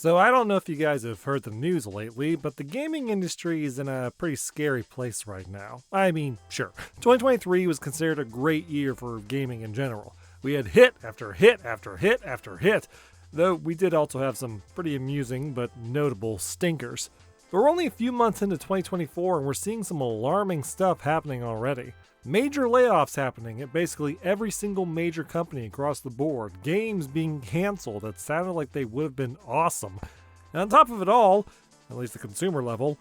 So I don't know if you guys have heard the news lately, but the gaming industry is in a pretty scary place right now. I mean, sure, 2023 was considered a great year for gaming in general. We had hit after hit after hit after hit, though we did also have some pretty amusing but notable stinkers. But we're only a few months into 2024 and we're seeing some alarming stuff happening already. Major layoffs happening at basically every single major company across the board. Games being canceled that sounded like they would have been awesome. And on top of it all, at least the consumer level,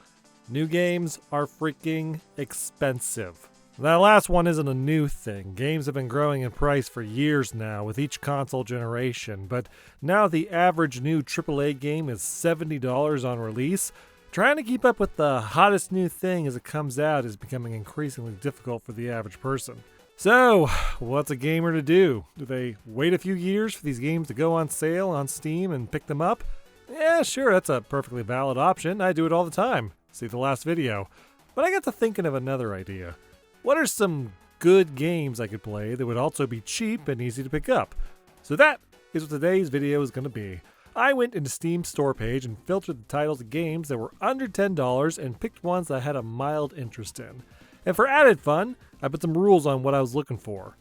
new games are freaking expensive. That last one isn't a new thing. Games have been growing in price for years now with each console generation, but now the average new AAA game is $70 on release. Trying to keep up with the hottest new thing as it comes out is becoming increasingly difficult for the average person. So, what's a gamer to do? Do they wait a few years for these games to go on sale on Steam and pick them up? Yeah, sure, that's a perfectly valid option. I do it all the time. See the last video. But I got to thinking of another idea. What are some good games I could play that would also be cheap and easy to pick up? So that is what today's video is going to be. I went into Steam's store page and filtered the titles of games that were under $10 and picked ones that I had a mild interest in. And for added fun, I put some rules on what I was looking for.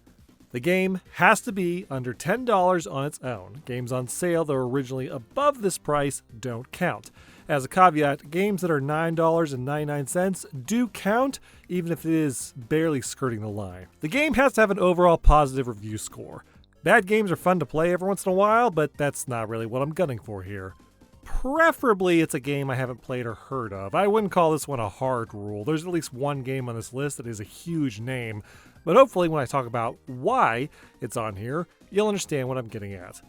The game has to be under $10 on its own. Games on sale that were originally above this price don't count. As a caveat, games that are $9.99 do count, even if it is barely skirting the line. The game has to have an overall positive review score. Bad games are fun to play every once in a while, but that's not really what I'm gunning for here. Preferably, it's a game I haven't played or heard of. I wouldn't call this one a hard rule. There's at least one game on this list that is a huge name, but hopefully when I talk about why it's on here, you'll understand what I'm getting at.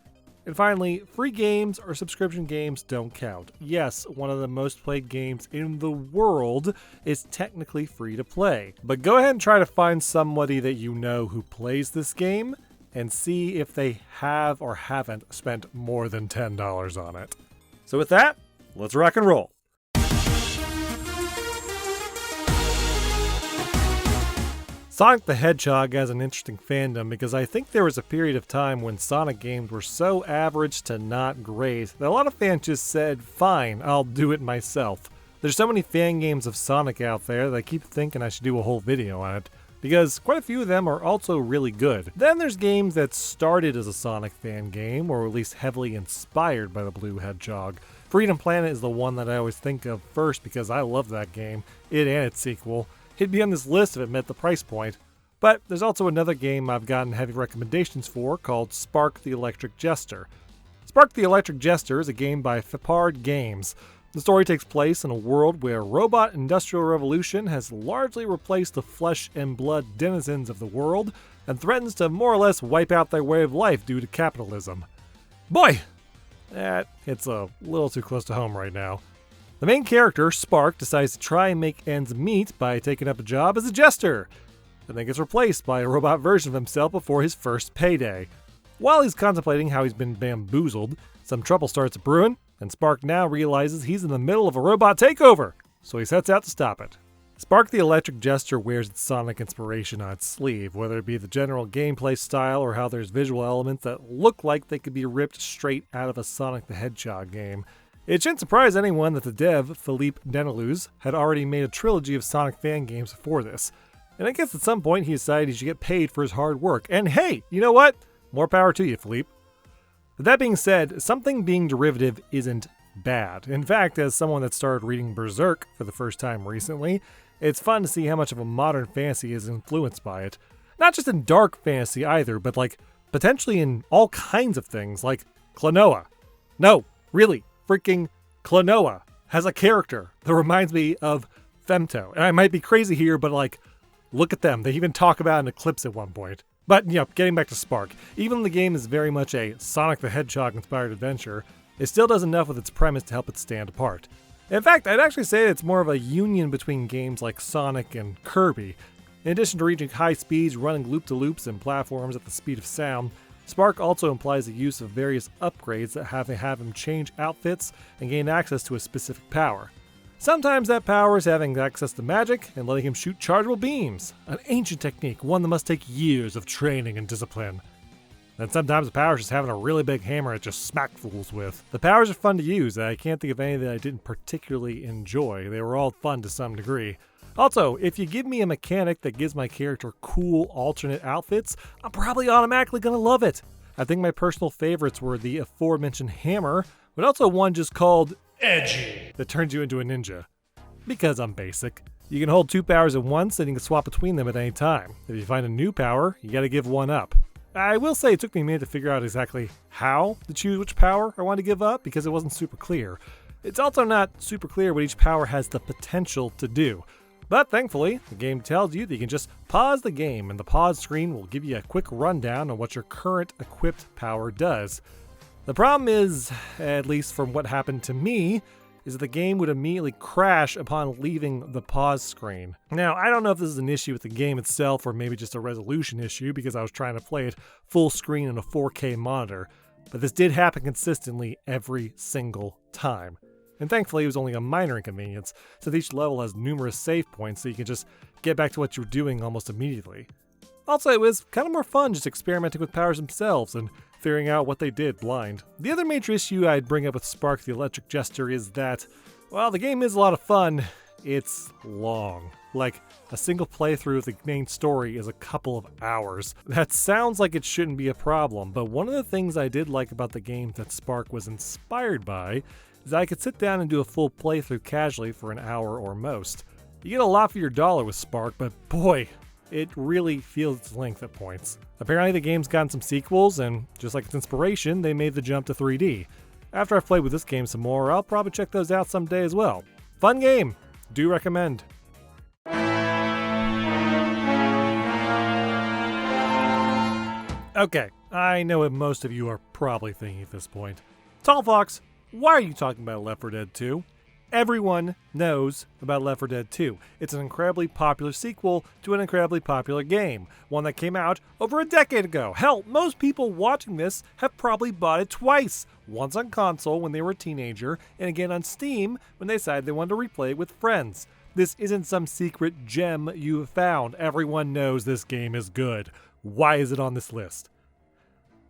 And finally, free games or subscription games don't count. Yes, one of the most played games in the world is technically free to play, but go ahead and try to find somebody that you know who plays this game and see if they have or haven't spent more than $10 on it. So with that, let's rock and roll. Sonic the Hedgehog has an interesting fandom because I think there was a period of time when Sonic games were so average to not great that a lot of fans just said, fine, I'll do it myself. There's so many fan games of Sonic out there that I keep thinking I should do a whole video on it, because quite a few of them are also really good. Then there's games that started as a Sonic fan game, or at least heavily inspired by the Blue Hedgehog. Freedom Planet is the one that I always think of first because I love that game, it and its sequel. It'd be on this list if it met the price point. But there's also another game I've gotten heavy recommendations for called Spark the Electric Jester. Spark the Electric Jester is a game by Fapard Games. The story takes place in a world where robot industrial revolution has largely replaced the flesh and blood denizens of the world and threatens to more or less wipe out their way of life due to capitalism. Boy! That hits a little too close to home right now. The main character, Spark, decides to try and make ends meet by taking up a job as a jester, and then gets replaced by a robot version of himself before his first payday. While he's contemplating how he's been bamboozled, some trouble starts brewing, and Spark now realizes he's in the middle of a robot takeover, so he sets out to stop it. Spark the Electric Jester wears its Sonic inspiration on its sleeve, whether it be the general gameplay style or how there's visual elements that look like they could be ripped straight out of a Sonic the Hedgehog game. It shouldn't surprise anyone that the dev, Philippe Deneluz, had already made a trilogy of Sonic fan games before this, and I guess at some point he decided he should get paid for his hard work, and hey, you know what? More power to you, Philippe. But that being said, something being derivative isn't bad. In fact, as someone that started reading Berserk for the first time recently, it's fun to see how much of a modern fantasy is influenced by it. Not just in dark fantasy either, but like potentially in all kinds of things, like Klonoa. No, really, freaking Klonoa has a character that reminds me of Femto. And I might be crazy here, but like, look at them. They even talk about an eclipse at one point. But, getting back to Spark, even though the game is very much a Sonic the Hedgehog-inspired adventure, it still does enough with its premise to help it stand apart. In fact, I'd actually say it's more of a union between games like Sonic and Kirby. In addition to reaching high speeds, running loop-to-loops and platforms at the speed of sound, Spark also implies the use of various upgrades that have him change outfits and gain access to a specific power. Sometimes that power is having access to magic and letting him shoot chargeable beams, an ancient technique, one that must take years of training and discipline. And sometimes the power is just having a really big hammer it just smack fools with. The powers are fun to use. I can't think of any that I didn't particularly enjoy. They were all fun to some degree. Also, if you give me a mechanic that gives my character cool alternate outfits, I'm probably automatically going to love it. I think my personal favorites were the aforementioned hammer, but also one just called Edgy that turns you into a ninja. Because I'm basic. You can hold 2 powers at once and you can swap between them at any time. If you find a new power, you gotta give one up. I will say it took me a minute to figure out exactly how to choose which power I want to give up because it wasn't super clear. It's also not super clear what each power has the potential to do. But thankfully, the game tells you that you can just pause the game and the pause screen will give you a quick rundown on what your current equipped power does. The problem is, at least from what happened to me, is that the game would immediately crash upon leaving the pause screen. Now, I don't know if this is an issue with the game itself or maybe just a resolution issue because I was trying to play it full screen on a 4K monitor, but this did happen consistently every single time. And thankfully it was only a minor inconvenience, since each level has numerous save points so you can just get back to what you're doing almost immediately. Also, it was kind of more fun just experimenting with powers themselves and figuring out what they did blind. The other major issue I'd bring up with Spark the Electric Jester is that, while the game is a lot of fun, it's long. Like, a single playthrough of the main story is a couple of hours. That sounds like it shouldn't be a problem, but one of the things I did like about the game that Spark was inspired by is that I could sit down and do a full playthrough casually for an hour or most. You get a lot for your dollar with Spark, but boy, it really feels its length at points. Apparently the game's gotten some sequels, and just like its inspiration, they made the jump to 3D. After I've played with this game some more, I'll probably check those out someday as well. Fun game! Do recommend. Okay, I know what most of you are probably thinking at this point. Tall Fox, why are you talking about Left 4 Dead 2? Everyone knows about Left 4 Dead 2. It's an incredibly popular sequel to an incredibly popular game, one that came out over a decade ago. Hell, most people watching this have probably bought it twice. Once on console when they were a teenager, and again on Steam when they decided they wanted to replay it with friends. This isn't some secret gem you have found. Everyone knows this game is good. Why is it on this list?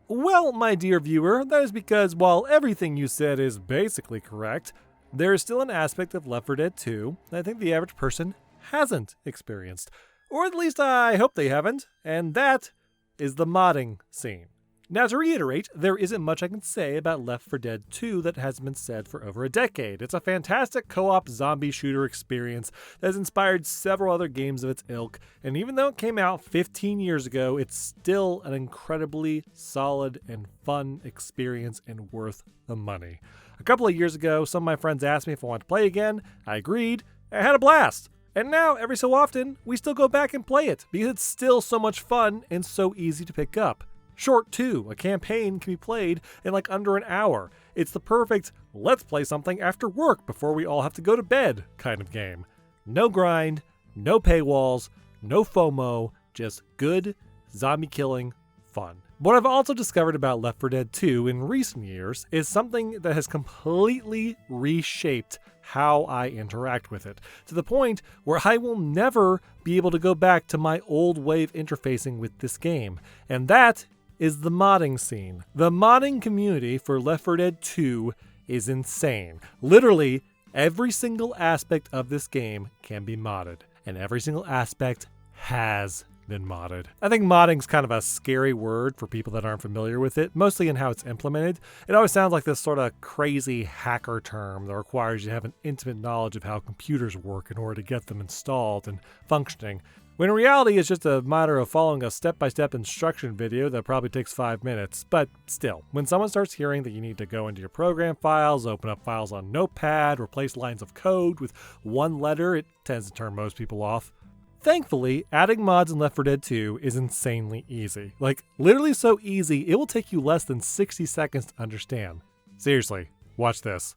Well, my dear viewer, that is because while everything you said is basically correct, there is still an aspect of Left 4 Dead 2 that I think the average person hasn't experienced. Or at least I hope they haven't, and that is the modding scene. Now to reiterate, there isn't much I can say about Left 4 Dead 2 that hasn't been said for over a decade. It's a fantastic co-op zombie shooter experience that has inspired several other games of its ilk, and even though it came out 15 years ago, it's still an incredibly solid and fun experience and worth the money. A couple of years ago, some of my friends asked me if I wanted to play again. I agreed. I had a blast. And now, every so often, we still go back and play it because it's still so much fun and so easy to pick up. Short too, a campaign can be played in like under an hour. It's the perfect, let's play something after work before we all have to go to bed kind of game. No grind, no paywalls, no FOMO, just good zombie killing fun. What I've also discovered about Left 4 Dead 2 in recent years is something that has completely reshaped how I interact with it, to the point where I will never be able to go back to my old way of interfacing with this game, and that is the modding scene. The modding community for Left 4 Dead 2 is insane. Literally, every single aspect of this game can be modded, and every single aspect has been modded. I think modding's kind of a scary word for people that aren't familiar with it, mostly in how it's implemented. It always sounds like this sort of crazy hacker term that requires you to have an intimate knowledge of how computers work in order to get them installed and functioning. When in reality, it's just a matter of following a step-by-step instruction video that probably takes 5 minutes. But still, when someone starts hearing that you need to go into your program files, open up files on Notepad, replace lines of code with one letter, it tends to turn most people off. Thankfully, adding mods in Left 4 Dead 2 is insanely easy. Like, literally so easy, it will take you less than 60 seconds to understand. Seriously, watch this.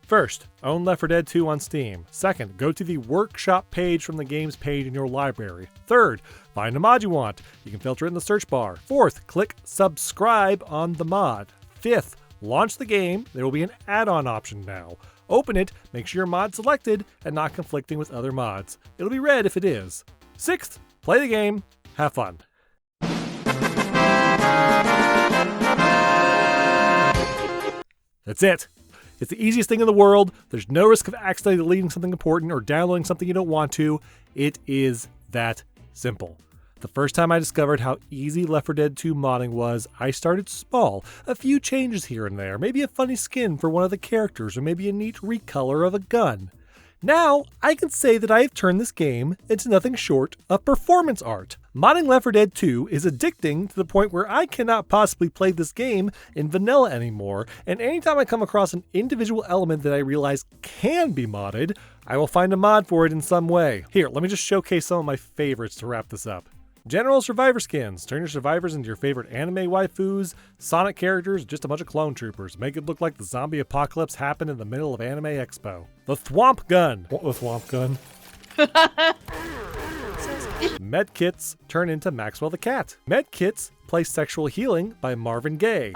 First, own Left 4 Dead 2 on Steam. Second, go to the workshop page from the games page in your library. Third, find a mod you want. You can filter it in the search bar. Fourth, click subscribe on the mod. Fifth, launch the game. There will be an add-on option now. Open it, make sure your mod's selected and not conflicting with other mods. It'll be red if it is. Sixth, play the game, have fun. That's it. It's the easiest thing in the world. There's no risk of accidentally deleting something important or downloading something you don't want to. It is that simple. The first time I discovered how easy Left 4 Dead 2 modding was, I started small. A few changes here and there, maybe a funny skin for one of the characters, or maybe a neat recolor of a gun. Now, I can say that I have turned this game into nothing short of performance art. Modding Left 4 Dead 2 is addicting to the point where I cannot possibly play this game in vanilla anymore, and anytime I come across an individual element that I realize can be modded, I will find a mod for it in some way. Here, let me just showcase some of my favorites to wrap this up. General survivor skins. Turn your survivors into your favorite anime waifus, Sonic characters, just a bunch of clone troopers. Make it look like the zombie apocalypse happened in the middle of Anime Expo. The Thwomp Gun. What was Thwomp Gun? Medkits turn into Maxwell the Cat. Medkits play Sexual Healing by Marvin Gaye.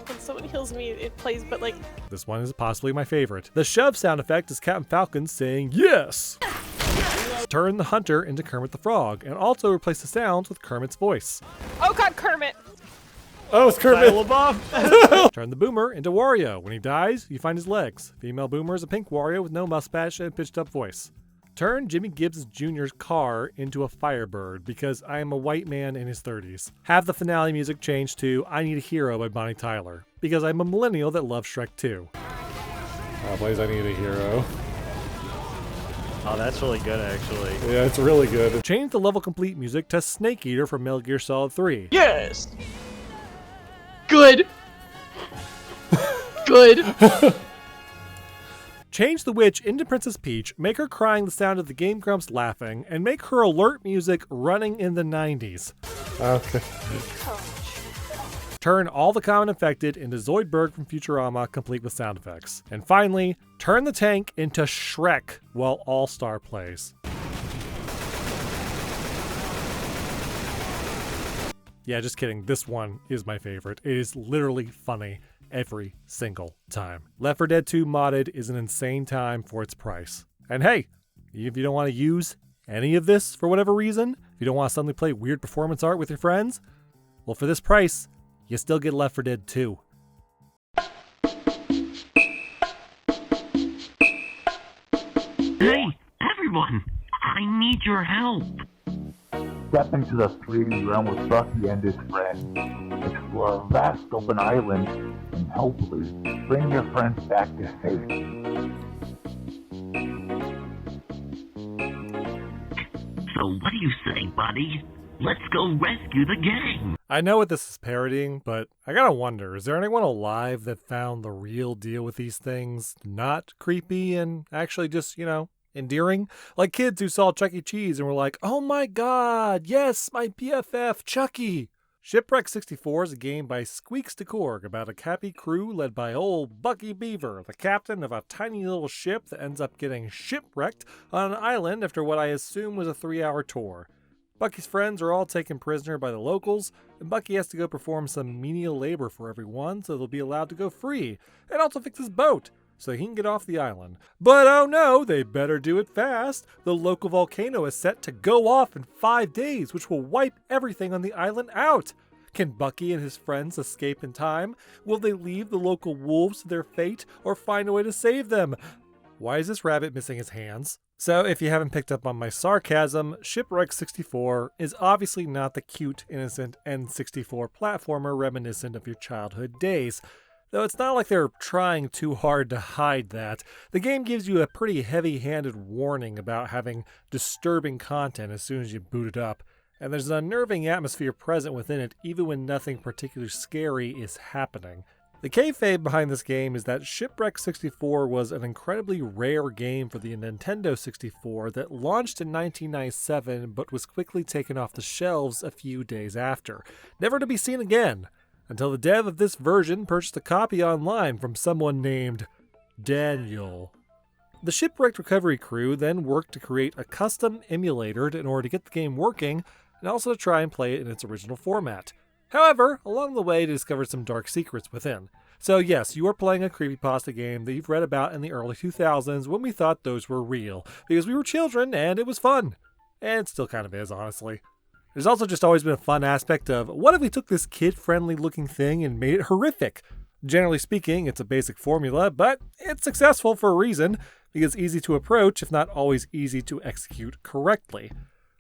When someone heals me, it plays, but like... This one is possibly my favorite. The shove sound effect is Captain Falcon saying yes! Turn the hunter into Kermit the Frog, and also replace the sounds with Kermit's voice. Oh god, Kermit! Oh, it's Kermit! LaBeouf. Turn the boomer into Wario. When he dies, you find his legs. Female boomer is a pink Wario with no mustache and pitched up voice. Turn Jimmy Gibbs Jr.'s car into a Firebird, because I am a white man in his 30s. Have the finale music changed to I Need a Hero by Bonnie Tyler, because I'm a millennial that loves Shrek 2. Oh, please, I Need a Hero. Oh, that's really good, actually. Yeah, it's really good. Change the level complete music to Snake Eater from Metal Gear Solid 3. Yes! Good! Good! Change the witch into Princess Peach, make her crying the sound of the Game Grumps laughing, and make her alert music running in the 90s. Okay. Turn all the common infected into Zoidberg from Futurama, complete with sound effects. And finally, turn the tank into Shrek while All-Star plays. Yeah, just kidding. This one is my favorite. It is literally funny every single time. Left 4 Dead 2 modded is an insane time for its price. And hey, if you don't want to use any of this for whatever reason, if you don't want to suddenly play weird performance art with your friends, well, for this price, you still get Left 4 Dead 2. Hey, everyone! I need your help! Step into the 3D realm with Bucky and his friends. Explore a vast open island and hopefully bring your friends back to safety. So what do you say, buddy? Let's go rescue the gang! I know what this is parodying, but I gotta wonder, is there anyone alive that found the real deal with these things not creepy and actually just, endearing? Like kids who saw Chuck E. Cheese and were like, oh my god, yes, my BFF, Chucky! Shipwrecked 64 is a game by Squeaks to Korg about a happy crew led by old Bucky Beaver, the captain of a tiny little ship that ends up getting shipwrecked on an island after what I assume was a 3-hour tour. Bucky's friends are all taken prisoner by the locals, and Bucky has to go perform some menial labor for everyone so they'll be allowed to go free, and also fix his boat so he can get off the island. But oh no, they better do it fast. The local volcano is set to go off in 5 days, which will wipe everything on the island out. Can Bucky and his friends escape in time? Will they leave the local wolves to their fate or find a way to save them? Why is this rabbit missing his hands? So if you haven't picked up on my sarcasm, Shipwrecked 64 is obviously not the cute, innocent N64 platformer reminiscent of your childhood days. Though it's not like they're trying too hard to hide that. The game gives you a pretty heavy-handed warning about having disturbing content as soon as you boot it up, and there's an unnerving atmosphere present within it even when nothing particularly scary is happening. The kayfabe behind this game is that Shipwrecked 64 was an incredibly rare game for the Nintendo 64 that launched in 1997 but was quickly taken off the shelves a few days after, never to be seen again, until the dev of this version purchased a copy online from someone named Daniel. The Shipwrecked recovery crew then worked to create a custom emulator in order to get the game working and also to try and play it in its original format. However, along the way, they discovered some dark secrets within. So yes, you are playing a creepypasta game that you've read about in the early 2000s when we thought those were real, because we were children and it was fun. And it still kind of is, honestly. There's also just always been a fun aspect of, what if we took this kid-friendly looking thing and made it horrific? Generally speaking, it's a basic formula, but it's successful for a reason, because it's easy to approach, if not always easy to execute correctly.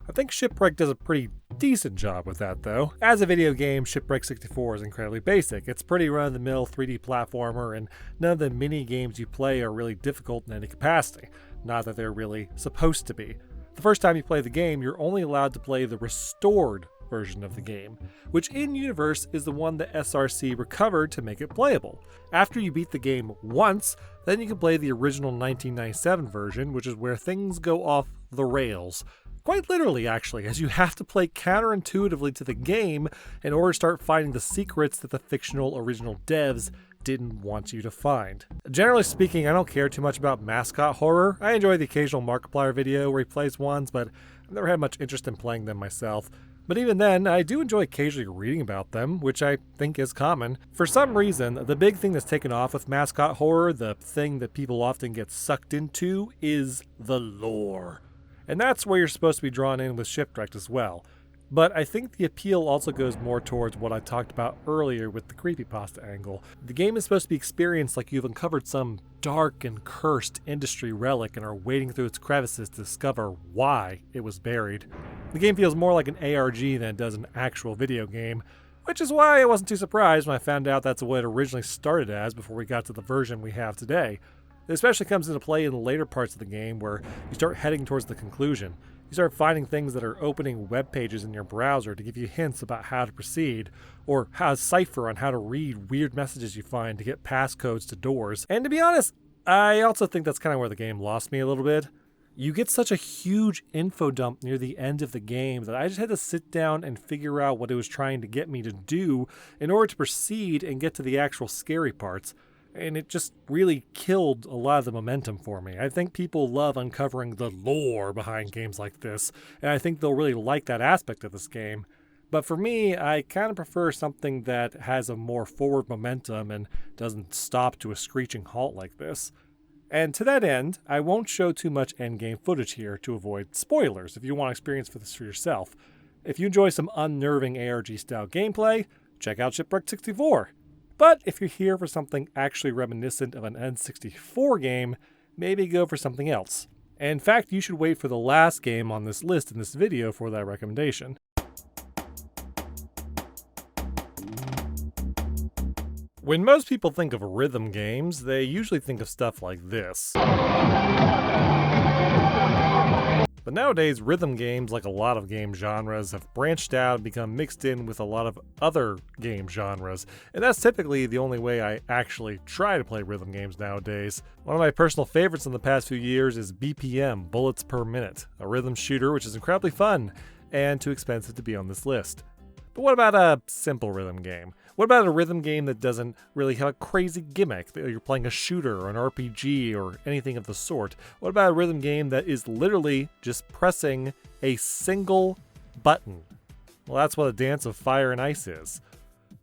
I think Shipwrecked does a pretty decent job with that though. As a video game, Shipwrecked 64 is incredibly basic. It's pretty run-of-the-mill 3D platformer, and none of the mini games you play are really difficult in any capacity. Not that they're really supposed to be. The first time you play the game, you're only allowed to play the restored version of the game, which in-universe is the one that SRC recovered to make it playable. After you beat the game once, then you can play the original 1997 version, which is where things go off the rails. Quite literally, actually, as you have to play counterintuitively to the game in order to start finding the secrets that the fictional original devs didn't want you to find. Generally speaking, I don't care too much about mascot horror. I enjoy the occasional Markiplier video where he plays ones, but I've never had much interest in playing them myself. But even then, I do enjoy occasionally reading about them, which I think is common. For some reason, the big thing that's taken off with mascot horror, the thing that people often get sucked into, is the lore. And that's where you're supposed to be drawn in with Shipwrecked as well. But I think the appeal also goes more towards what I talked about earlier with the creepypasta angle. The game is supposed to be experienced like you've uncovered some dark and cursed industry relic and are wading through its crevices to discover why it was buried. The game feels more like an ARG than it does an actual video game, which is why I wasn't too surprised when I found out that's what it originally started as before we got to the version we have today. It especially comes into play in the later parts of the game where you start heading towards the conclusion. You start finding things that are opening web pages in your browser to give you hints about how to proceed, or how to cipher on how to read weird messages you find to get passcodes to doors. And to be honest, I also think that's kind of where the game lost me a little bit. You get such a huge info dump near the end of the game that I just had to sit down and figure out what it was trying to get me to do in order to proceed and get to the actual scary parts. And it just really killed a lot of the momentum for me. I think people love uncovering the lore behind games like this, and I think they'll really like that aspect of this game. But for me, I kind of prefer something that has a more forward momentum and doesn't stop to a screeching halt like this. And to that end, I won't show too much endgame footage here to avoid spoilers if you want to experience this for yourself. If you enjoy some unnerving ARG-style gameplay, check out Shipwrecked 64. But if you're here for something actually reminiscent of an N64 game, maybe go for something else. And in fact, you should wait for the last game on this list in this video for that recommendation. When most people think of rhythm games, they usually think of stuff like this. But nowadays, rhythm games, like a lot of game genres, have branched out and become mixed in with a lot of other game genres, and that's typically the only way I actually try to play rhythm games nowadays. One of my personal favorites in the past few years is BPM, Bullets Per Minute, a rhythm shooter which is incredibly fun, and too expensive to be on this list. But what about a simple rhythm game? What about a rhythm game that doesn't really have a crazy gimmick, that you're playing a shooter or an RPG or anything of the sort? What about a rhythm game that is literally just pressing a single button? Well, that's what A Dance of Fire and Ice is.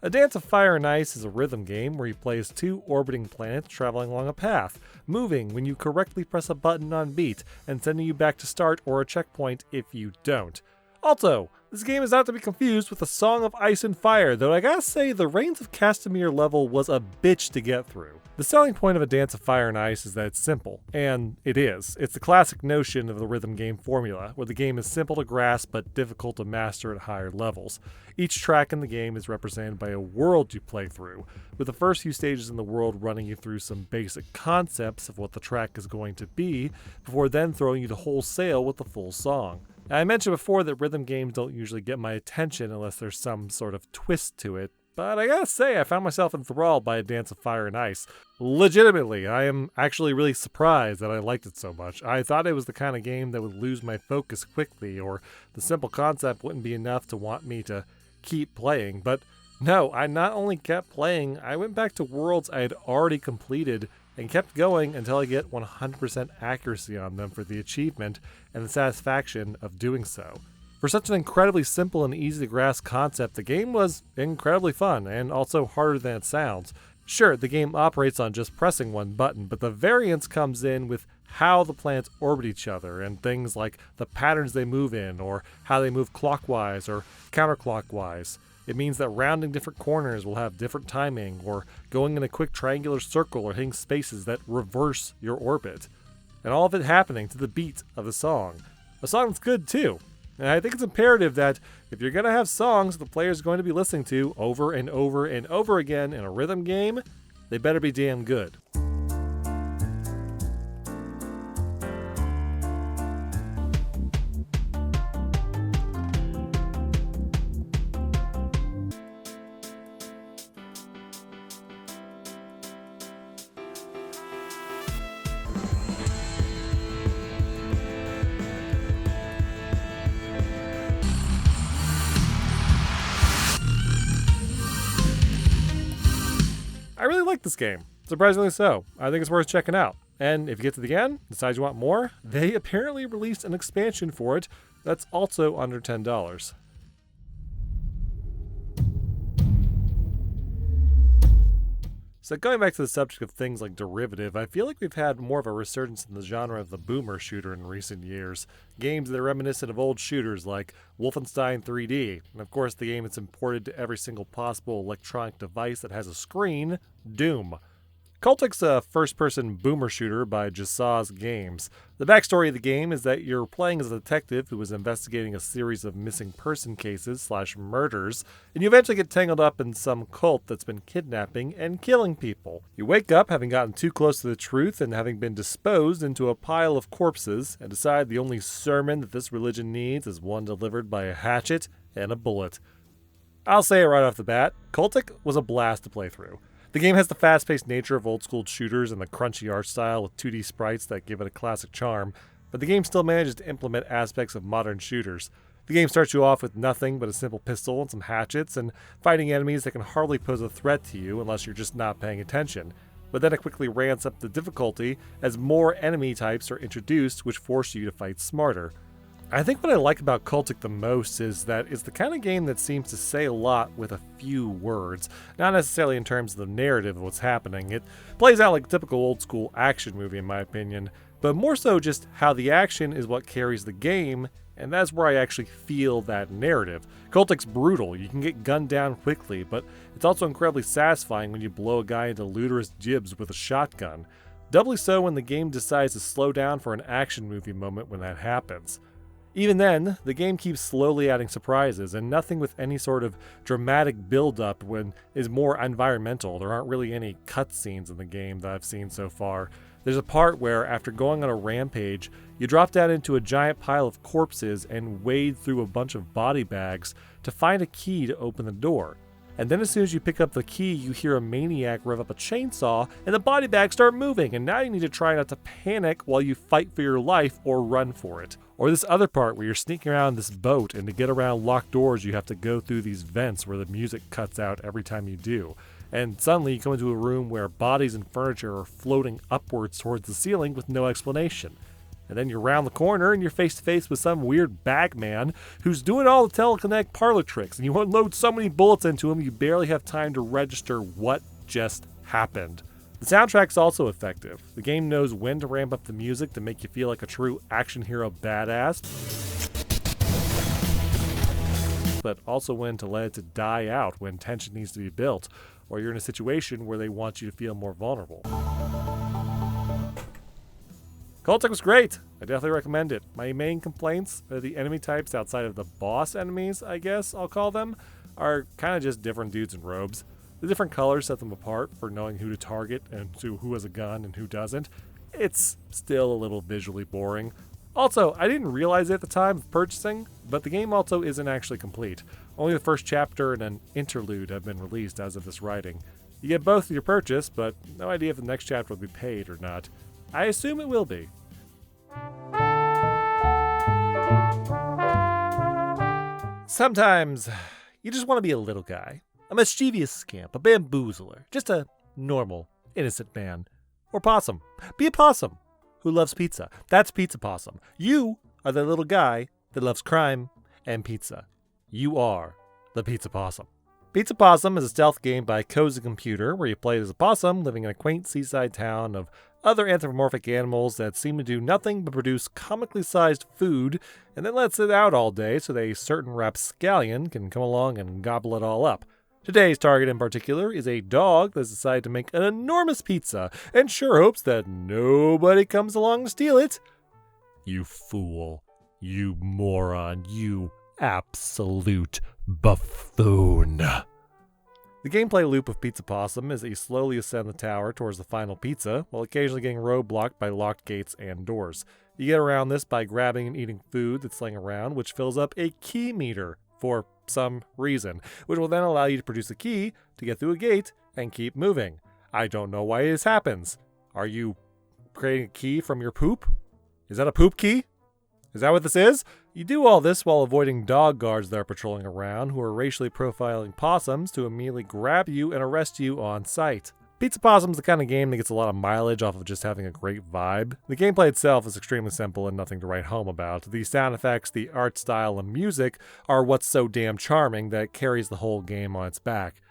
A Dance of Fire and Ice is a rhythm game where you play as two orbiting planets traveling along a path, moving when you correctly press a button on beat, and sending you back to start or a checkpoint if you don't. Also, this game is not to be confused with A Song of Ice and Fire, though I gotta say the Reigns of Castamere level was a bitch to get through. The selling point of A Dance of Fire and Ice is that it's simple, and it is. It's the classic notion of the rhythm game formula, where the game is simple to grasp but difficult to master at higher levels. Each track in the game is represented by a world you play through, with the first few stages in the world running you through some basic concepts of what the track is going to be, before then throwing you to wholesale with the full song. I mentioned before that rhythm games don't usually get my attention unless there's some sort of twist to it, but I gotta say I found myself enthralled by A Dance of Fire and Ice. Legitimately, I am actually really surprised that I liked it so much. I thought it was the kind of game that would lose my focus quickly, or the simple concept wouldn't be enough to want me to keep playing, but no, I not only kept playing, I went back to worlds I had already completed and kept going until I get 100% accuracy on them for the achievement and the satisfaction of doing so. For such an incredibly simple and easy to grasp concept, the game was incredibly fun and also harder than it sounds. Sure, the game operates on just pressing one button, but the variance comes in with how the planets orbit each other and things like the patterns they move in or how they move clockwise or counterclockwise. It means that rounding different corners will have different timing, or going in a quick triangular circle or hitting spaces that reverse your orbit. And all of it happening to the beat of the song. A song that's good too. And I think it's imperative that if you're going to have songs the player's going to be listening to over and over and over again in a rhythm game, they better be damn good. I really like this game, surprisingly so. I think it's worth checking out. And if you get to the end, decide you want more, they apparently released an expansion for it that's also under $10. So going back to the subject of things like derivative, I feel like we've had more of a resurgence in the genre of the boomer shooter in recent years. Games that are reminiscent of old shooters like Wolfenstein 3D, and of course the game that's imported to every single possible electronic device that has a screen, Doom. Cultic's a first-person boomer shooter by Xcagegame. The backstory of the game is that you're playing as a detective who is investigating a series of missing person cases / murders, and you eventually get tangled up in some cult that's been kidnapping and killing people. You wake up having gotten too close to the truth and having been disposed into a pile of corpses, and decide the only sermon that this religion needs is one delivered by a hatchet and a bullet. I'll say it right off the bat, Cultic was a blast to play through. The game has the fast-paced nature of old-school shooters and the crunchy art style with 2D sprites that give it a classic charm, but the game still manages to implement aspects of modern shooters. The game starts you off with nothing but a simple pistol and some hatchets, and fighting enemies that can hardly pose a threat to you unless you're just not paying attention. But then it quickly ramps up the difficulty as more enemy types are introduced, which force you to fight smarter. I think what I like about Cultic the most is that it's the kind of game that seems to say a lot with a few words, not necessarily in terms of the narrative of what's happening. It plays out like a typical old school action movie in my opinion, but more so just how the action is what carries the game, and that's where I actually feel that narrative. Cultic's brutal, you can get gunned down quickly, but it's also incredibly satisfying when you blow a guy into ludicrous jibs with a shotgun. Doubly so when the game decides to slow down for an action movie moment when that happens. Even then, the game keeps slowly adding surprises, and nothing with any sort of dramatic build-up when is more environmental. There aren't really any cutscenes in the game that I've seen so far. There's a part where, after going on a rampage, you drop down into a giant pile of corpses and wade through a bunch of body bags to find a key to open the door. And then as soon as you pick up the key, you hear a maniac rev up a chainsaw, and the body bags start moving, and now you need to try not to panic while you fight for your life or run for it. Or this other part where you're sneaking around this boat, and to get around locked doors you have to go through these vents where the music cuts out every time you do. And suddenly you come into a room where bodies and furniture are floating upwards towards the ceiling with no explanation. And then you're around the corner and you're face to face with some weird bagman who's doing all the telekinetic parlor tricks, and you unload so many bullets into him you barely have time to register what just happened. The soundtrack's also effective. The game knows when to ramp up the music to make you feel like a true action hero badass, but also when to let it die out when tension needs to be built, or you're in a situation where they want you to feel more vulnerable. Cultic was great. I definitely recommend it. My main complaints are the enemy types outside of the boss enemies, I guess I'll call them, are kind of just different dudes in robes. The different colors set them apart for knowing who to target and who has a gun and who doesn't. It's still a little visually boring. Also, I didn't realize it at the time of purchasing, but the game also isn't actually complete. Only the first chapter and an interlude have been released as of this writing. You get both with your purchase, but no idea if the next chapter will be paid or not. I assume it will be. Sometimes you just want to be a little guy. A mischievous scamp, a bamboozler, just a normal, innocent man. Or Possum. Be a possum who loves pizza. That's Pizza Possum. You are the little guy that loves crime and pizza. You are the Pizza Possum. Pizza Possum is a stealth game by Cozy Computer where you play as a possum living in a quaint seaside town of other anthropomorphic animals that seem to do nothing but produce comically sized food and then lets it out all day so that a certain rapscallion can come along and gobble it all up. Today's target in particular is a dog that's decided to make an enormous pizza and sure hopes that nobody comes along to steal it. You fool. You moron. You absolute buffoon. The gameplay loop of Pizza Possum is that you slowly ascend the tower towards the final pizza, while occasionally getting roadblocked by locked gates and doors. You get around this by grabbing and eating food that's laying around, which fills up a key meter for some reason, which will then allow you to produce a key to get through a gate and keep moving. I don't know why this happens. Are you creating a key from your poop? Is that a poop key? Is that what this is? You do all this while avoiding dog guards that are patrolling around who are racially profiling possums to immediately grab you and arrest you on sight. Pizza Possum's the kind of game that gets a lot of mileage off of just having a great vibe. The gameplay itself is extremely simple and nothing to write home about. The sound effects, the art style, and music are what's so damn charming that it carries the whole game on its back.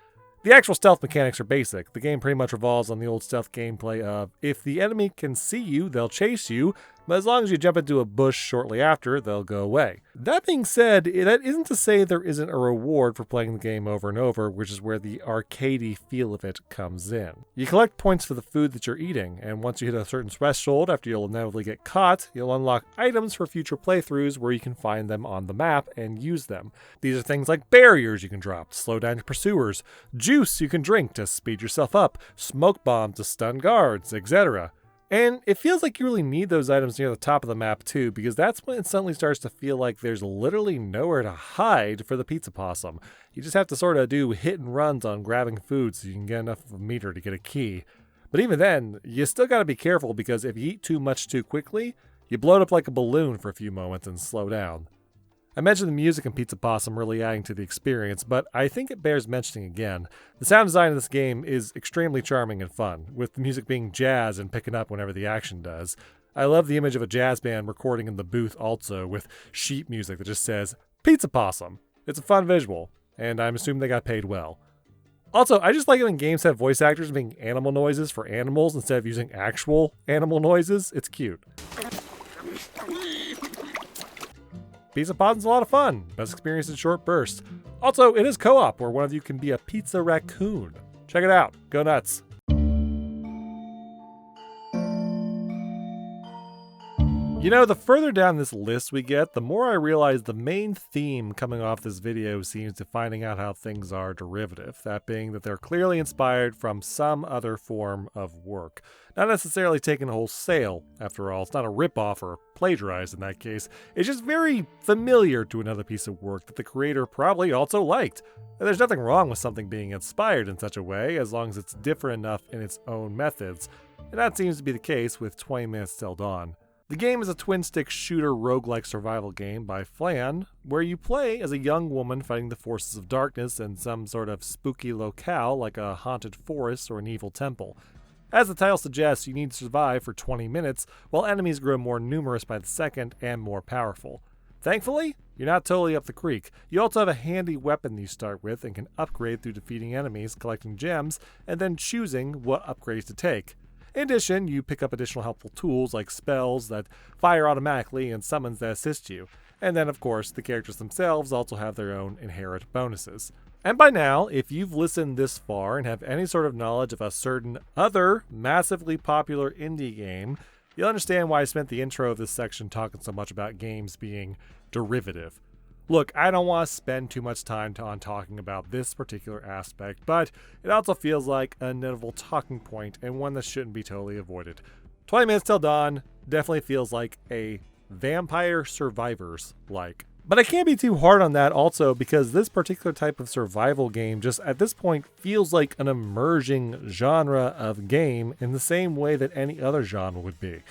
The actual stealth mechanics are basic. The game pretty much revolves on the old stealth gameplay of, if the enemy can see you, they'll chase you, but as long as you jump into a bush shortly after, they'll go away. That being said, that isn't to say there isn't a reward for playing the game over and over, which is where the arcadey feel of it comes in. You collect points for the food that you're eating, and once you hit a certain threshold after you'll inevitably get caught, you'll unlock items for future playthroughs where you can find them on the map and use them. These are things like barriers you can drop to slow down your pursuers, juice you can drink to speed yourself up, smoke bombs to stun guards, etc. And it feels like you really need those items near the top of the map too, because that's when it suddenly starts to feel like there's literally nowhere to hide for the Pizza Possum. You just have to sort of do hit and runs on grabbing food so you can get enough of a meter to get a key. But even then, you still gotta be careful because if you eat too much too quickly, you blow it up like a balloon for a few moments and slow down. I mentioned the music in Pizza Possum really adding to the experience, but I think it bears mentioning again. The sound design of this game is extremely charming and fun, with the music being jazz and picking up whenever the action does. I love the image of a jazz band recording in the booth also, with sheet music that just says, Pizza Possum. It's a fun visual, and I'm assuming they got paid well. Also, I just like it when games have voice actors making animal noises for animals instead of using actual animal noises. It's cute. Pizza Possum's a lot of fun. Best experience in short bursts. Also, it is co-op where one of you can be a pizza raccoon. Check it out. Go nuts. You know, the further down this list we get, the more I realize the main theme coming off this video seems to finding out how things are derivative, that being that they're clearly inspired from some other form of work. Not necessarily taken wholesale, after all, it's not a ripoff or plagiarized in that case, it's just very familiar to another piece of work that the creator probably also liked. And there's nothing wrong with something being inspired in such a way, as long as it's different enough in its own methods, and that seems to be the case with 20 Minutes Till Dawn. The game is a twin-stick shooter roguelike survival game by Flan, where you play as a young woman fighting the forces of darkness in some sort of spooky locale like a haunted forest or an evil temple. As the title suggests, you need to survive for 20 minutes, while enemies grow more numerous by the second and more powerful. Thankfully, you're not totally up the creek. You also have a handy weapon you start with and can upgrade through defeating enemies, collecting gems, and then choosing what upgrades to take. In addition, you pick up additional helpful tools like spells that fire automatically and summons that assist you. And then, of course, the characters themselves also have their own inherent bonuses. And by now, if you've listened this far and have any sort of knowledge of a certain other massively popular indie game, you'll understand why I spent the intro of this section talking so much about games being derivative. Look, I don't want to spend too much time on talking about this particular aspect, but it also feels like a notable talking point and one that shouldn't be totally avoided. 20 Minutes Till Dawn definitely feels like a Vampire Survivors-like. But I can't be too hard on that also because this particular type of survival game just at this point feels like an emerging genre of game in the same way that any other genre would be.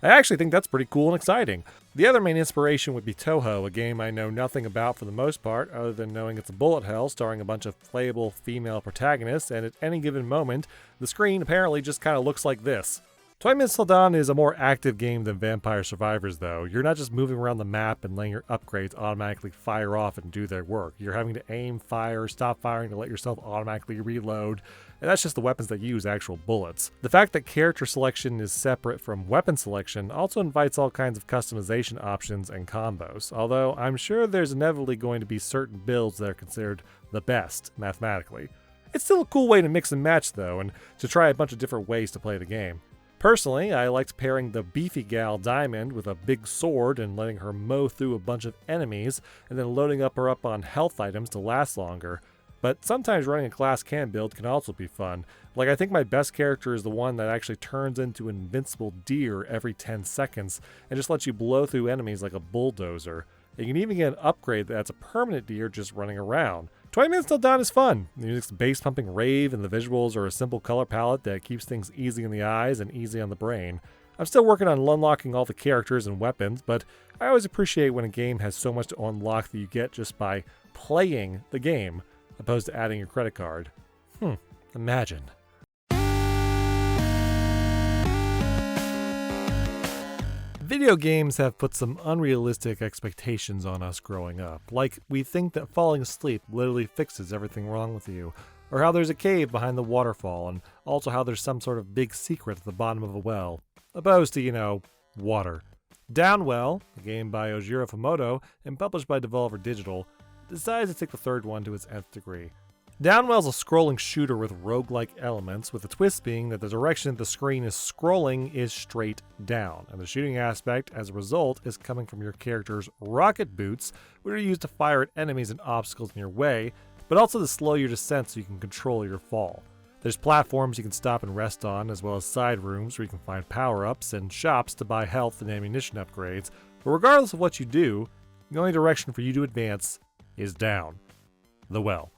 I actually think that's pretty cool and exciting. The other main inspiration would be Touhou, a game I know nothing about for the most part, other than knowing it's a bullet hell starring a bunch of playable female protagonists, and at any given moment, the screen apparently just kind of looks like this. Minutes Till Dawn is a more active game than Vampire Survivors, though. You're not just moving around the map and letting your upgrades automatically fire off and do their work. You're having to aim, fire, stop firing to let yourself automatically reload, and that's just the weapons that use actual bullets. The fact that character selection is separate from weapon selection also invites all kinds of customization options and combos, although I'm sure there's inevitably going to be certain builds that are considered the best mathematically. It's still a cool way to mix and match, though, and to try a bunch of different ways to play the game. Personally, I liked pairing the beefy gal Diamond with a big sword and letting her mow through a bunch of enemies, and then loading her up on health items to last longer. But sometimes running a class can build can also be fun. Like, I think my best character is the one that actually turns into an invincible deer every 10 seconds and just lets you blow through enemies like a bulldozer. You can even get an upgrade that's a permanent deer just running around. 20 Minutes Till Dawn is fun. The music's bass-pumping rave, and the visuals are a simple color palette that keeps things easy in the eyes and easy on the brain. I'm still working on unlocking all the characters and weapons, but I always appreciate when a game has so much to unlock that you get just by playing the game, opposed to adding your credit card. Imagine. Video games have put some unrealistic expectations on us growing up, like we think that falling asleep literally fixes everything wrong with you, or how there's a cave behind the waterfall, and also how there's some sort of big secret at the bottom of a well, opposed to, water. Downwell, a game by Ojiro Fumoto and published by Devolver Digital, decides to take the third one to its nth degree. Downwell's a scrolling shooter with roguelike elements, with the twist being that the direction the screen is scrolling is straight down, and the shooting aspect, as a result, is coming from your character's rocket boots, which are used to fire at enemies and obstacles in your way, but also to slow your descent so you can control your fall. There's platforms you can stop and rest on, as well as side rooms where you can find power-ups, and shops to buy health and ammunition upgrades, but regardless of what you do, the only direction for you to advance is down. The well.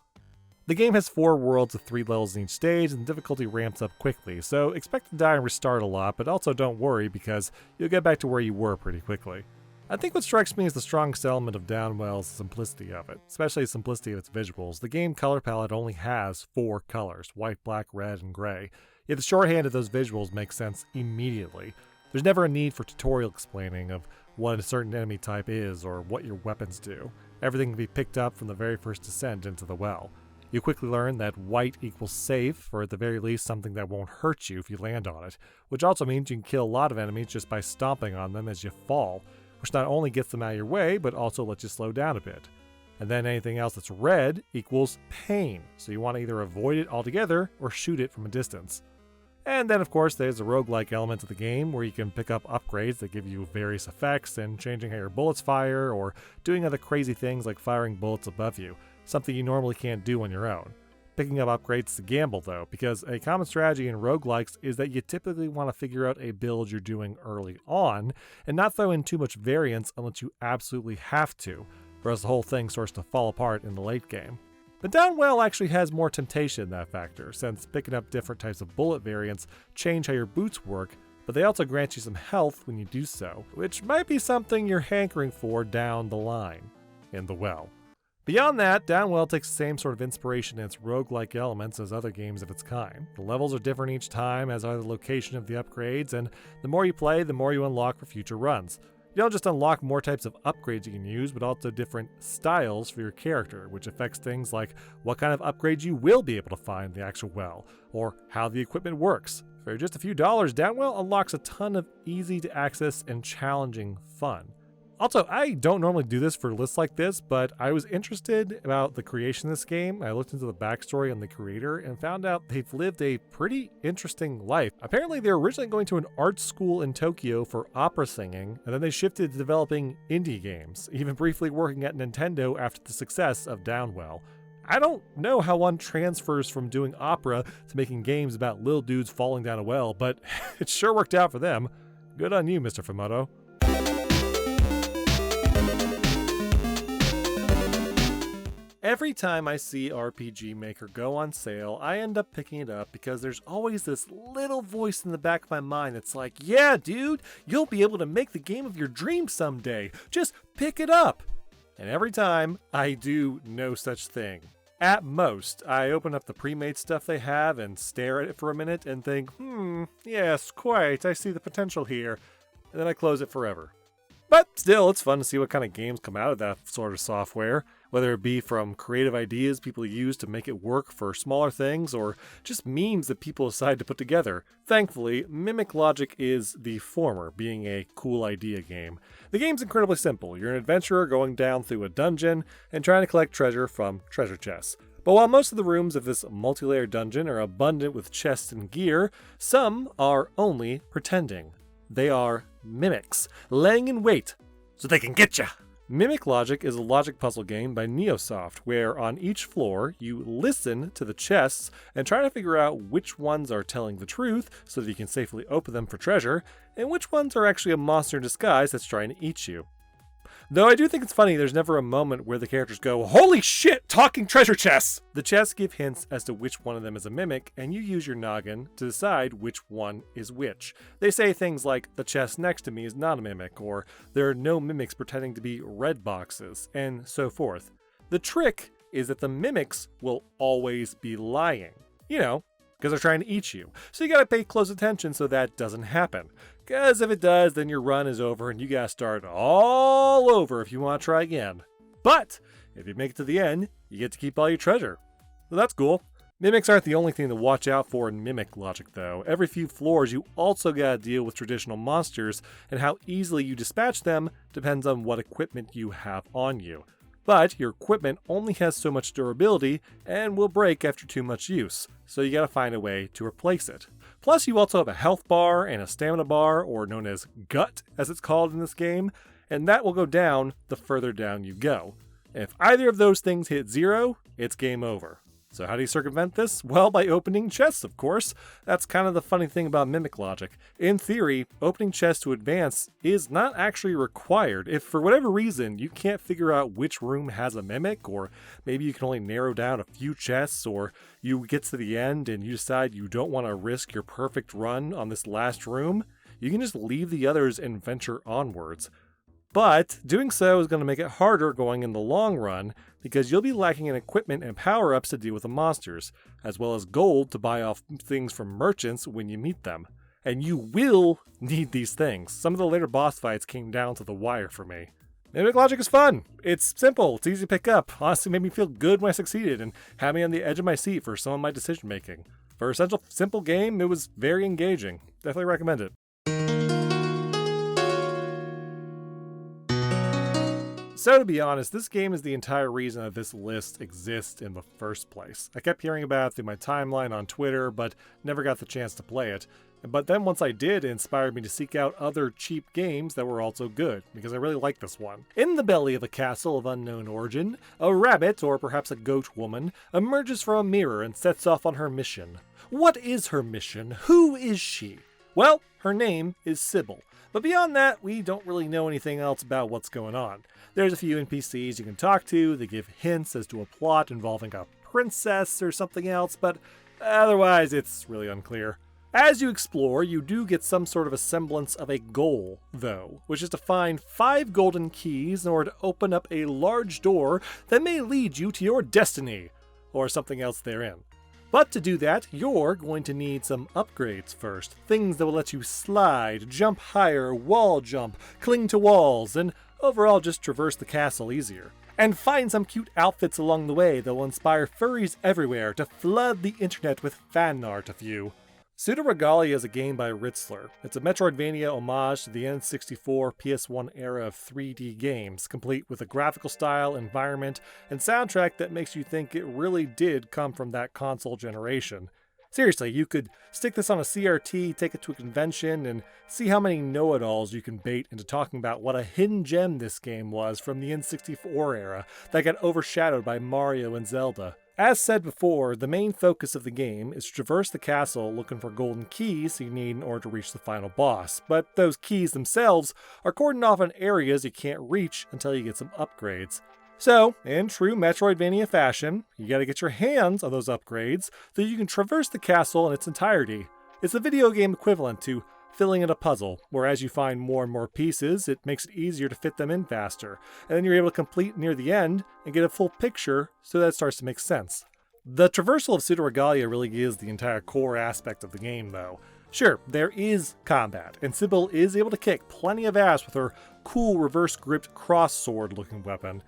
The game has 4 worlds with 3 levels in each stage, and the difficulty ramps up quickly, so expect to die and restart a lot, but also don't worry because you'll get back to where you were pretty quickly. I think what strikes me as the strongest element of Downwell is the simplicity of it, especially the simplicity of its visuals. The game color palette only has 4 colors, white, black, red, and gray, yet the shorthand of those visuals makes sense immediately. There's never a need for tutorial explaining of what a certain enemy type is or what your weapons do. Everything can be picked up from the very first descent into the well. You quickly learn that white equals safe, or at the very least something that won't hurt you if you land on it, which also means you can kill a lot of enemies just by stomping on them as you fall, which not only gets them out of your way, but also lets you slow down a bit. And then anything else that's red equals pain, so you want to either avoid it altogether or shoot it from a distance. And then of course there's the roguelike element of the game where you can pick up upgrades that give you various effects and changing how your bullets fire, or doing other crazy things like firing bullets above you, something you normally can't do on your own. Picking up upgrades is a gamble though, because a common strategy in roguelikes is that you typically want to figure out a build you're doing early on, and not throw in too much variance unless you absolutely have to, or else the whole thing starts to fall apart in the late game. But Downwell actually has more temptation in that factor, since picking up different types of bullet variants change how your boots work, but they also grant you some health when you do so, which might be something you're hankering for down the line, in the well. Beyond that, Downwell takes the same sort of inspiration in its roguelike elements as other games of its kind. The levels are different each time, as are the location of the upgrades, and the more you play, the more you unlock for future runs. You don't just unlock more types of upgrades you can use, but also different styles for your character, which affects things like what kind of upgrades you will be able to find in the actual well, or how the equipment works. For just a few dollars, Downwell unlocks a ton of easy to access and challenging fun. Also, I don't normally do this for lists like this, but I was interested about the creation of this game. I looked into the backstory on the creator and found out they've lived a pretty interesting life. Apparently, they were originally going to an art school in Tokyo for opera singing, and then they shifted to developing indie games, even briefly working at Nintendo after the success of Downwell. I don't know how one transfers from doing opera to making games about little dudes falling down a well, but it sure worked out for them. Good on you, Mr. Fumoto. Every time I see RPG Maker go on sale, I end up picking it up because there's always this little voice in the back of my mind that's like, yeah, dude, you'll be able to make the game of your dreams someday. Just pick it up. And every time, I do no such thing. At most, I open up the pre-made stuff they have and stare at it for a minute and think, yes, quite, I see the potential here. And then I close it forever. But still, it's fun to see what kind of games come out of that sort of software, whether it be from creative ideas people use to make it work for smaller things, or just memes that people decide to put together. Thankfully, Mimic Logic is the former, being a cool idea game. The game's incredibly simple. You're an adventurer going down through a dungeon and trying to collect treasure from treasure chests. But while most of the rooms of this multi-layered dungeon are abundant with chests and gear, some are only pretending. They are mimics, laying in wait so they can get ya. Mimic Logic is a logic puzzle game by Neosoft, where on each floor you listen to the chests and try to figure out which ones are telling the truth so that you can safely open them for treasure, and which ones are actually a monster in disguise that's trying to eat you. Though I do think it's funny, there's never a moment where the characters go, "Holy shit, talking treasure chests!" The chests give hints as to which one of them is a mimic, and you use your noggin to decide which one is which. They say things like, "The chest next to me is not a mimic," or "There are no mimics pretending to be red boxes," and so forth. The trick is that the mimics will always be lying. You know, because they're trying to eat you. So you gotta pay close attention so that doesn't happen. Because if it does, then your run is over and you gotta start all over if you want to try again. But if you make it to the end, you get to keep all your treasure. So that's cool. Mimics aren't the only thing to watch out for in Mimic Logic though. Every few floors you also gotta deal with traditional monsters, and how easily you dispatch them depends on what equipment you have on you. But your equipment only has so much durability and will break after too much use, so you gotta find a way to replace it. Plus you also have a health bar and a stamina bar, or known as gut as it's called in this game, and that will go down the further down you go. If either of those things hit 0, it's game over. So how do you circumvent this? Well, by opening chests, of course. That's kind of the funny thing about Mimic Logic. In theory, opening chests to advance is not actually required. If for whatever reason you can't figure out which room has a mimic, or maybe you can only narrow down a few chests, or you get to the end and you decide you don't want to risk your perfect run on this last room, you can just leave the others and venture onwards. But doing so is going to make it harder going in the long run, because you'll be lacking in equipment and power-ups to deal with the monsters, as well as gold to buy off things from merchants when you meet them. And you will need these things. Some of the later boss fights came down to the wire for me. Mimic Logic is fun. It's simple. It's easy to pick up. Honestly, made me feel good when I succeeded and had me on the edge of my seat for some of my decision making. For a simple game, it was very engaging. Definitely recommend it. So to be honest, this game is the entire reason that this list exists in the first place. I kept hearing about it through my timeline on Twitter, but never got the chance to play it. But then once I did, it inspired me to seek out other cheap games that were also good, because I really like this one. In the belly of a castle of unknown origin, a rabbit, or perhaps a goat woman, emerges from a mirror and sets off on her mission. What is her mission? Who is she? Well, her name is Sybil. But beyond that, we don't really know anything else about what's going on. There's a few NPCs you can talk to, they give hints as to a plot involving a princess or something else, but otherwise it's really unclear. As you explore, you do get some sort of a semblance of a goal, though, which is to find 5 golden keys in order to open up a large door that may lead you to your destiny, or something else therein. But to do that, you're going to need some upgrades first. Things that will let you slide, jump higher, wall jump, cling to walls, and overall just traverse the castle easier. And find some cute outfits along the way that will inspire furries everywhere to flood the internet with fan art of you. Pseudoregalia is a game by Ritzler. It's a Metroidvania homage to the N64 PS1 era of 3D games, complete with a graphical style, environment, and soundtrack that makes you think it really did come from that console generation. Seriously, you could stick this on a CRT, take it to a convention, and see how many know-it-alls you can bait into talking about what a hidden gem this game was from the N64 era that got overshadowed by Mario and Zelda. As said before, the main focus of the game is to traverse the castle looking for golden keys you need in order to reach the final boss, but those keys themselves are cordoned off in areas you can't reach until you get some upgrades. So, in true Metroidvania fashion, you gotta get your hands on those upgrades so you can traverse the castle in its entirety. It's the video game equivalent to filling in a puzzle, where as you find more and more pieces, it makes it easier to fit them in faster, and then you're able to complete near the end and get a full picture so that it starts to make sense. The traversal of Pseudoregalia really is the entire core aspect of the game, though. Sure, there is combat, and Sybil is able to kick plenty of ass with her cool reverse-gripped cross-sword looking weapon,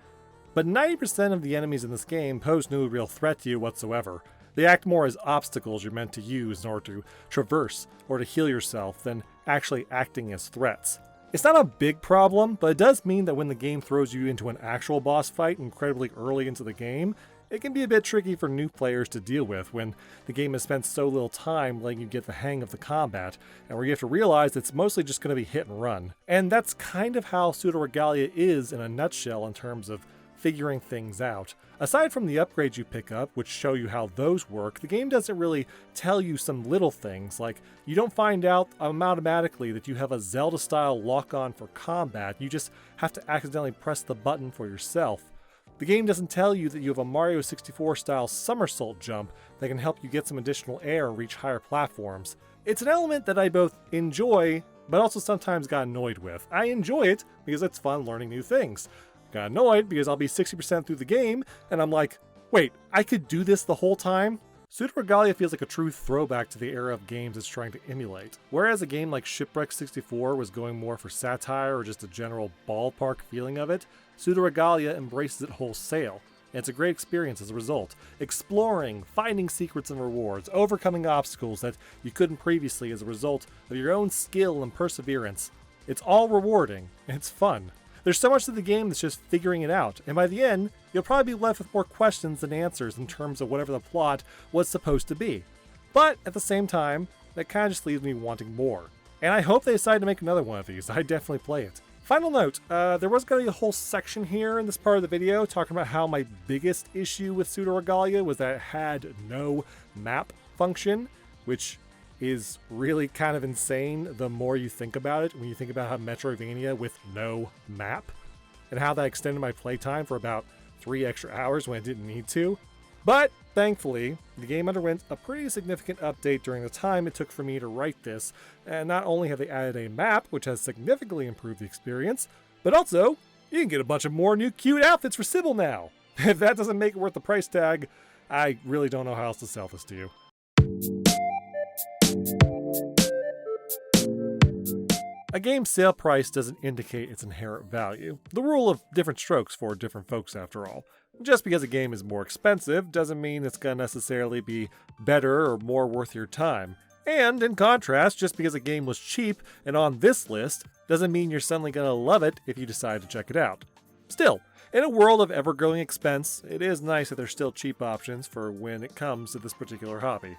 but 90% of the enemies in this game pose no real threat to you whatsoever. They act more as obstacles you're meant to use in order to traverse or to heal yourself than actually acting as threats. It's not a big problem, but it does mean that when the game throws you into an actual boss fight incredibly early into the game, it can be a bit tricky for new players to deal with when the game has spent so little time letting you get the hang of the combat, and where you have to realize it's mostly just going to be hit and run. And that's kind of how Pseudoregalia is in a nutshell in terms of figuring things out. Aside from the upgrades you pick up, which show you how those work, the game doesn't really tell you some little things, like you don't find out automatically that you have a Zelda-style lock-on for combat, you just have to accidentally press the button for yourself. The game doesn't tell you that you have a Mario 64-style somersault jump that can help you get some additional air and reach higher platforms. It's an element that I both enjoy, but also sometimes got annoyed with. I enjoy it because it's fun learning new things. Got annoyed because I'll be 60% through the game, and I'm like, wait, I could do this the whole time? Pseudoregalia feels like a true throwback to the era of games it's trying to emulate. Whereas a game like Shipwrecked 64 was going more for satire or just a general ballpark feeling of it, Pseudoregalia embraces it wholesale, and it's a great experience as a result. Exploring, finding secrets and rewards, overcoming obstacles that you couldn't previously as a result of your own skill and perseverance. It's all rewarding, and it's fun. There's so much to the game that's just figuring it out, and by the end, you'll probably be left with more questions than answers in terms of whatever the plot was supposed to be. But at the same time, that kind of just leaves me wanting more. And I hope they decide to make another one of these. I'd definitely play it. Final note, there was going to be a whole section here in this part of the video talking about how my biggest issue with Pseudoregalia was that it had no map function, which is really kind of insane the more you think about it, when you think about how Metroidvania with no map, and how that extended my playtime for about 3 extra hours when I didn't need to. But thankfully, the game underwent a pretty significant update during the time it took for me to write this, and not only have they added a map, which has significantly improved the experience, but also, you can get a bunch of more new cute outfits for Sybil now. If that doesn't make it worth the price tag, I really don't know how else to sell this to you. A game's sale price doesn't indicate its inherent value. The rule of different strokes for different folks, after all. Just because a game is more expensive doesn't mean it's going to necessarily be better or more worth your time. And in contrast, just because a game was cheap and on this list doesn't mean you're suddenly going to love it if you decide to check it out. Still, in a world of ever-growing expense, it is nice that there's still cheap options for when it comes to this particular hobby.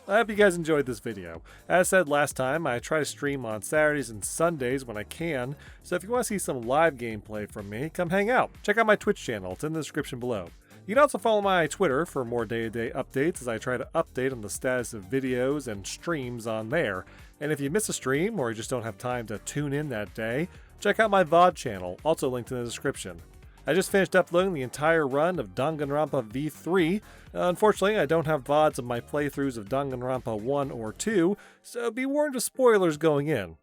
I hope you guys enjoyed this video. As said last time, I try to stream on Saturdays and Sundays when I can, so if you want to see some live gameplay from me, come hang out. Check out my Twitch channel, it's in the description below. You can also follow my Twitter for more day-to-day updates as I try to update on the status of videos and streams on there. And if you miss a stream or you just don't have time to tune in that day, check out my VOD channel, also linked in the description. I just finished uploading the entire run of Danganronpa V3. Unfortunately, I don't have VODs of my playthroughs of Danganronpa 1 or 2, so be warned of spoilers going in.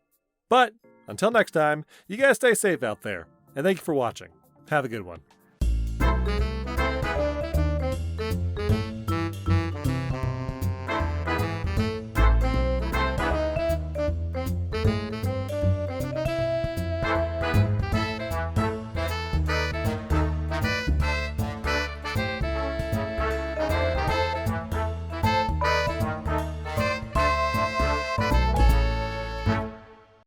But, until next time, you guys stay safe out there, and thank you for watching. Have a good one.